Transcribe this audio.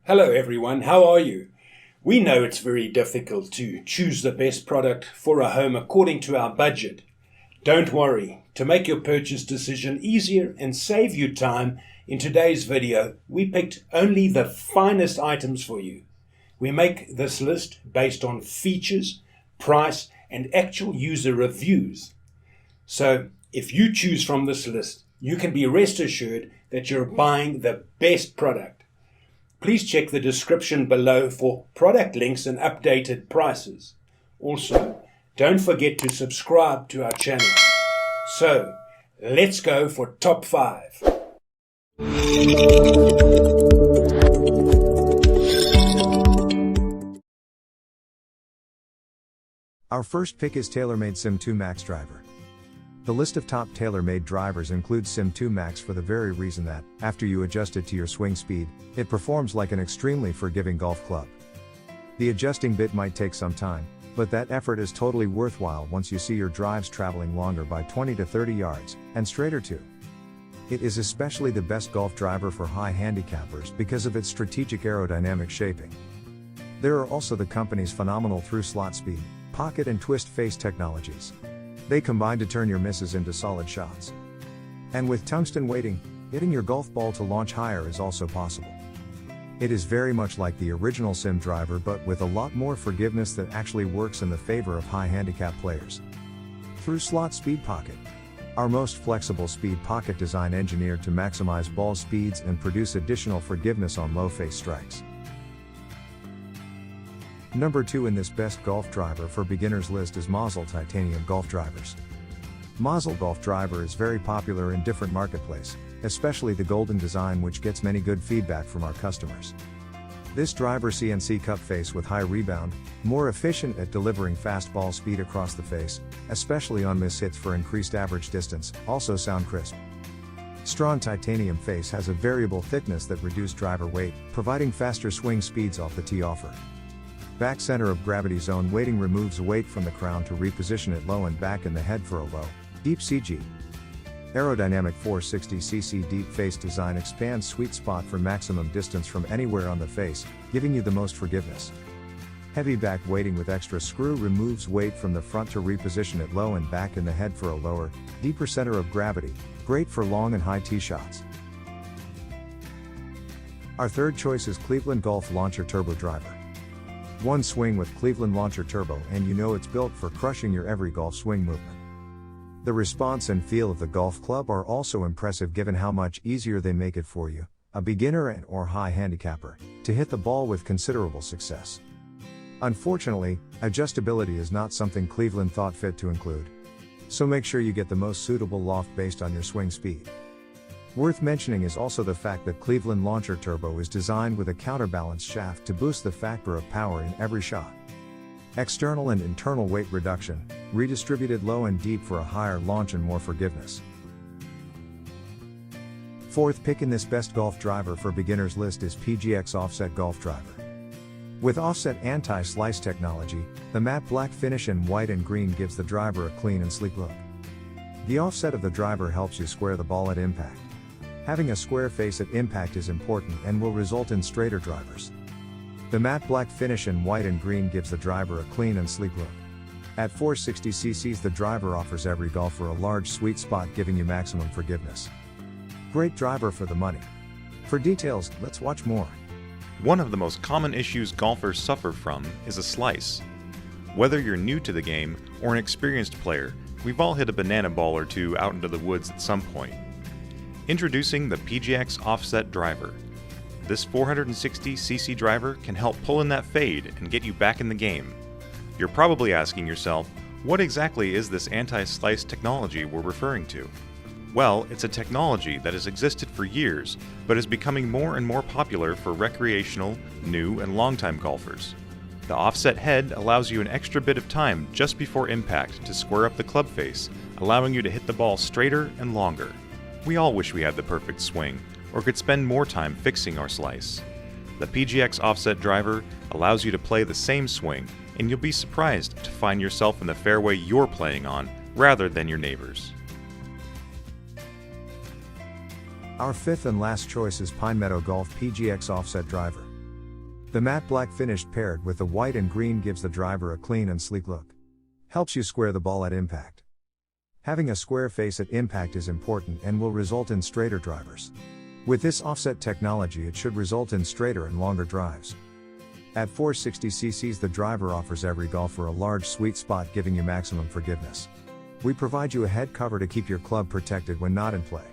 Hello everyone, how are you? We know it's very difficult to choose the best product for a home according to our budget. Don't worry, to make your purchase decision easier and save you time, in today's video we picked only the finest items for you. We make this list based on features, price and actual user reviews. So if you choose from this list, you can be rest assured that you're buying the best product. Please check the description below for product links and updated prices. Also, don't forget to subscribe to our channel. So, let's go for top 5. Our first pick is TaylorMade Sim2 Max driver. The list of top TaylorMade drivers includes Sim2 Max for the very reason that, after you adjust it to your swing speed, it performs like an extremely forgiving golf club. The adjusting bit might take some time, but that effort is totally worthwhile once you see your drives traveling longer by 20 to 30 yards, and straighter too. It is especially the best golf driver for high handicappers because of its strategic aerodynamic shaping. There are also the company's phenomenal through slot speed, pocket and twist face technologies. They combine to turn your misses into solid shots. And with tungsten weighting, hitting your golf ball to launch higher is also possible. It is very much like the original Sim driver but with a lot more forgiveness that actually works in the favor of high handicap players. Through slot speed pocket. Our most flexible speed pocket design engineered to maximize ball speeds and produce additional forgiveness on low face strikes. Number 2 in this best golf driver for beginners list is Mazel Titanium golf drivers. Mazel golf driver is very popular in different marketplace, especially the golden design which gets many good feedback from our customers. This driver CNC cup face with high rebound, more efficient at delivering fast ball speed across the face, especially on miss hits for increased average distance, also sound crisp. Strong titanium face has a variable thickness that reduce driver weight, providing faster swing speeds off the tee offer. Back center of gravity zone weighting removes weight from the crown to reposition it low and back in the head for a low, deep CG. Aerodynamic 460cc deep face design expands sweet spot for maximum distance from anywhere on the face, giving you the most forgiveness. Heavy back weighting with extra screw removes weight from the front to reposition it low and back in the head for a lower, deeper center of gravity, great for long and high tee shots. Our third choice is Cleveland Golf Launcher Turbo Driver. One swing with Cleveland Launcher Turbo and you know it's built for crushing your every golf swing movement. The response and feel of the golf club are also impressive given how much easier they make it for you, a beginner and or high handicapper, to hit the ball with considerable success. Unfortunately, adjustability is not something Cleveland thought fit to include. So make sure you get the most suitable loft based on your swing speed. Worth mentioning is also the fact that Cleveland Launcher Turbo is designed with a counterbalance shaft to boost the factor of power in every shot. External and internal weight reduction, redistributed low and deep for a higher launch and more forgiveness. Fourth pick in this best golf driver for beginners list is PGX Offset golf driver. With offset anti-slice technology, the matte black finish in white and green gives the driver a clean and sleek look. The offset of the driver helps you square the ball at impact. Having a square face at impact is important and will result in straighter drivers. The matte black finish in white and green gives the driver a clean and sleek look. At 460cc the driver offers every golfer a large sweet spot giving you maximum forgiveness. Great driver for the money. For details, let's watch more. One of the most common issues golfers suffer from is a slice. Whether you're new to the game or an experienced player, we've all hit a banana ball or two out into the woods at some point. Introducing the PGX Offset driver. This 460cc driver can help pull in that fade and get you back in the game. You're probably asking yourself, what exactly is this anti-slice technology we're referring to? Well, it's a technology that has existed for years, but is becoming more and more popular for recreational, new, and long-time golfers. The offset head allows you an extra bit of time just before impact to square up the club face, allowing you to hit the ball straighter and longer. We all wish we had the perfect swing, or could spend more time fixing our slice. The PGX Offset driver allows you to play the same swing, and you'll be surprised to find yourself in the fairway you're playing on, rather than your neighbors. Our fifth and last choice is Pine Meadow Golf PGX Offset driver. The matte black finish paired with the white and green gives the driver a clean and sleek look. Helps you square the ball at impact. Having a square face at impact is important and will result in straighter drivers. With this offset technology, it should result in straighter and longer drives. At 460cc, the driver offers every golfer a large sweet spot, giving you maximum forgiveness. We provide you a head cover to keep your club protected when not in play.